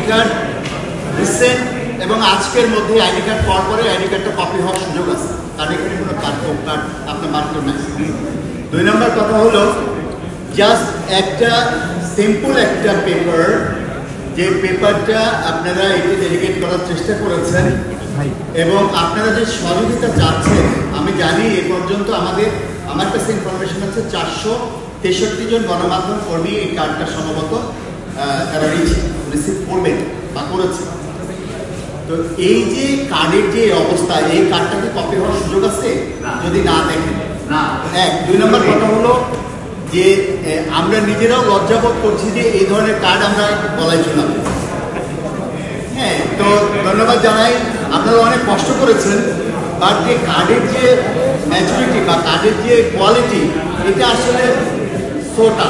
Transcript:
Card recent এবং আজকের মধ্যে আইডি কার্ড পাওয়ার পরে আইডি কার্ডটা কপি হওয়ার সুযোগ আছে, কারণ এখানে কোনো কার্ড আপনার মার্কেট নাই। 2 নম্বর কথা হলো জাস্ট একটা সিম্পল একটা পেপার, যে পেপারটা আপনারা এটি ডেলিগেট করার চেষ্টা করেছেন এবং আপনারা যে সহযোগিতা চাচ্ছেন, আমি জানি এ পর্যন্ত আমার কাছে ইনফরমেশন আছে 463 জন গণমাধ্যম কর্মী এই কার্ডটা সম্ভবত তারা রিসিভ করবেন বা করেছে। তো এই যে কার্ডের যে অবস্থা, এই কার্ডটা কি কপি হওয়ার সুযোগ আছে যদি না দেখেন? না। 2 নম্বর কথা হলো যে আমরা নিজেরাও লজ্জাবোধ করছি যে এই ধরনের কার্ড আমরা বলাই ছিলাম। হ্যাঁ, তো ধন্যবাদ জানাই, আপনারা অনেক কষ্ট করেছেন, বাট যে কার্ডের যে ম্যাচুরিটি বা কার্ডের যে কোয়ালিটি, এটা আসলে সোটা